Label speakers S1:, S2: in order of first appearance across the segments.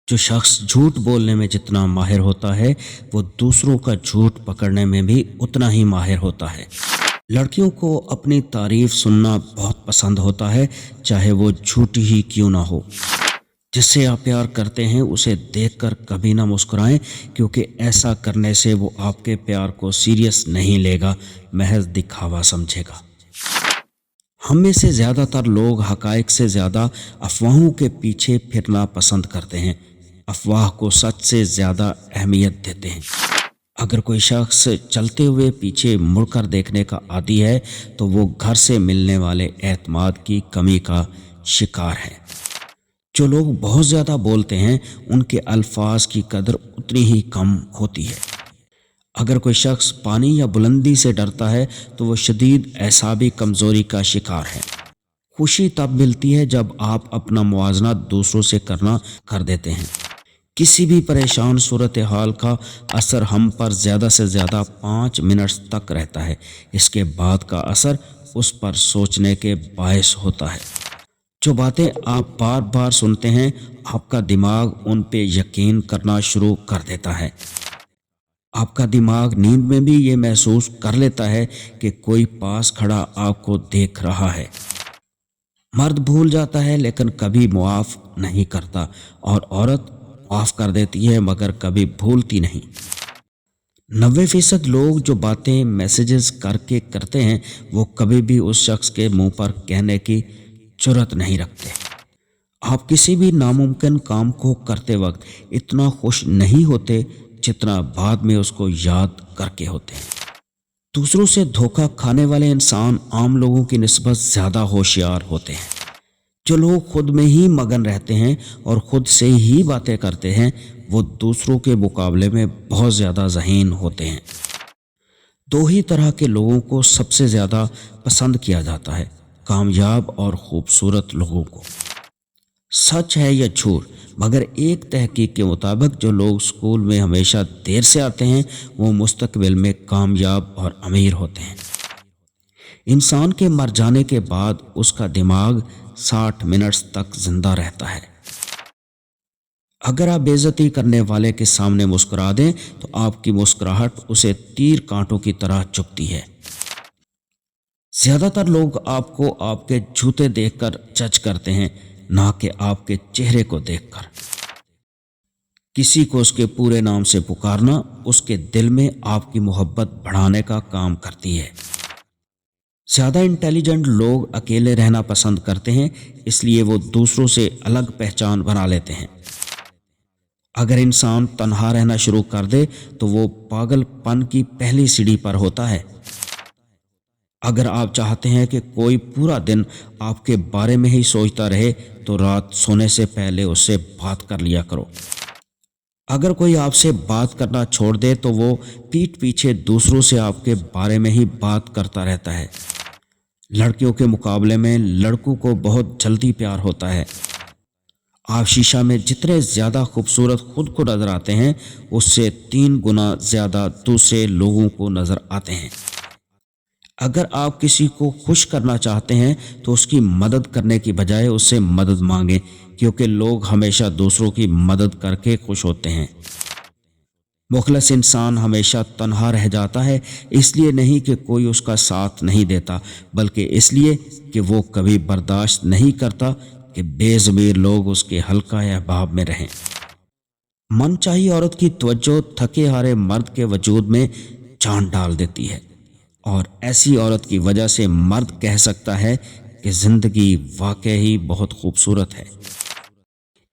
S1: جو شخص جھوٹ بولنے میں جتنا ماہر ہوتا ہے وہ دوسروں کا جھوٹ پکڑنے میں بھی اتنا ہی ماہر ہوتا ہے۔ لڑکیوں کو اپنی تعریف سننا بہت پسند ہوتا ہے، چاہے وہ جھوٹی ہی کیوں نہ ہو۔ جس سے آپ پیار کرتے ہیں اسے دیکھ کر کبھی نہ مسکرائیں، کیونکہ ایسا کرنے سے وہ آپ کے پیار کو سیریس نہیں لے گا، محض دکھاوا سمجھے گا۔ ہم میں سے زیادہ تر لوگ حقائق سے زیادہ افواہوں کے پیچھے پھرنا پسند کرتے ہیں، افواہ کو سچ سے زیادہ اہمیت دیتے ہیں۔ اگر کوئی شخص چلتے ہوئے پیچھے مڑ کر دیکھنے کا عادی ہے تو وہ گھر سے ملنے والے اعتماد کی کمی کا شکار ہے۔ جو لوگ بہت زیادہ بولتے ہیں ان کے الفاظ کی قدر اتنی ہی کم ہوتی ہے۔ اگر کوئی شخص پانی یا بلندی سے ڈرتا ہے تو وہ شدید اعصابی کمزوری کا شکار ہے۔ خوشی تب ملتی ہے جب آپ اپنا موازنہ دوسروں سے کرنا کر دیتے ہیں۔ کسی بھی پریشان صورتحال کا اثر ہم پر زیادہ سے زیادہ 5 منٹ تک رہتا ہے، اس کے بعد کا اثر اس پر سوچنے کے باعث ہوتا ہے۔ جو باتیں آپ بار بار سنتے ہیں آپ کا دماغ ان پہ یقین کرنا شروع کر دیتا ہے۔ آپ کا دماغ نیند میں بھی یہ محسوس کر لیتا ہے کہ کوئی پاس کھڑا آپ کو دیکھ رہا ہے۔ مرد بھول جاتا ہے لیکن کبھی معاف نہیں کرتا، اور عورت معاف کر دیتی ہے مگر کبھی بھولتی نہیں۔ 90% لوگ جو باتیں میسیجز کر کے کرتے ہیں وہ کبھی بھی اس شخص کے منہ پر کہنے کی جرات نہیں رکھتے۔ آپ کسی بھی ناممکن کام کو کرتے وقت اتنا خوش نہیں ہوتے جتنا بعد میں اس کو یاد کر کے ہوتے ہیں۔ دوسروں سے دھوکہ کھانے والے انسان عام لوگوں کی نسبت زیادہ ہوشیار ہوتے ہیں۔ جو لوگ خود میں ہی مگن رہتے ہیں اور خود سے ہی باتیں کرتے ہیں وہ دوسروں کے مقابلے میں بہت زیادہ ذہین ہوتے ہیں۔ دو ہی طرح کے لوگوں کو سب سے زیادہ پسند کیا جاتا ہے، کامیاب اور خوبصورت لوگوں کو۔ سچ ہے یا جھوٹ، مگر ایک تحقیق کے مطابق جو لوگ اسکول میں ہمیشہ دیر سے آتے ہیں وہ مستقبل میں کامیاب اور امیر ہوتے ہیں۔ انسان کے مر جانے کے بعد اس کا دماغ 60 منٹ تک زندہ رہتا ہے۔ اگر آپ بے عزتی کرنے والے کے سامنے مسکرا دیں تو آپ کی مسکراہٹ اسے تیر کانٹوں کی طرح چبھتی ہے۔ زیادہ تر لوگ آپ کو آپ کے جوتے دیکھ کر جج کرتے ہیں، نہ کہ آپ کے چہرے کو دیکھ کر۔ کسی کو اس کے پورے نام سے پکارنا اس کے دل میں آپ کی محبت بڑھانے کا کام کرتی ہے۔ زیادہ انٹیلیجنٹ لوگ اکیلے رہنا پسند کرتے ہیں، اس لیے وہ دوسروں سے الگ پہچان بنا لیتے ہیں۔ اگر انسان تنہا رہنا شروع کر دے تو وہ پاگل پن کی پہلی سیڑھی پر ہوتا ہے۔ اگر آپ چاہتے ہیں کہ کوئی پورا دن آپ کے بارے میں ہی سوچتا رہے تو رات سونے سے پہلے اس سے بات کر لیا کرو۔ اگر کوئی آپ سے بات کرنا چھوڑ دے تو وہ پیٹھ پیچھے دوسروں سے آپ کے بارے میں ہی بات کرتا رہتا ہے۔ لڑکیوں کے مقابلے میں لڑکوں کو بہت جلدی پیار ہوتا ہے۔ آپ شیشہ میں جتنے زیادہ خوبصورت خود کو نظر آتے ہیں اس سے 3 گنا زیادہ دوسرے لوگوں کو نظر آتے ہیں۔ اگر آپ کسی کو خوش کرنا چاہتے ہیں تو اس کی مدد کرنے کی بجائے اس سے مدد مانگیں، کیونکہ لوگ ہمیشہ دوسروں کی مدد کر کے خوش ہوتے ہیں۔ مخلص انسان ہمیشہ تنہا رہ جاتا ہے، اس لیے نہیں کہ کوئی اس کا ساتھ نہیں دیتا، بلکہ اس لیے کہ وہ کبھی برداشت نہیں کرتا کہ بے ضمیر لوگ اس کے حلقہ احباب میں رہیں۔ من چاہی عورت کی توجہ تھکے ہارے مرد کے وجود میں جان ڈال دیتی ہے، اور ایسی عورت کی وجہ سے مرد کہہ سکتا ہے کہ زندگی واقعی بہت خوبصورت ہے۔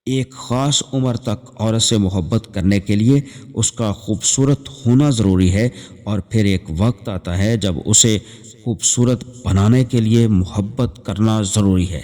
S1: ایک خاص عمر تک عورت سے محبت کرنے کے لیے اس کا خوبصورت ہونا ضروری ہے، اور پھر ایک وقت آتا ہے جب اسے خوبصورت بنانے کے لیے محبت کرنا ضروری ہے۔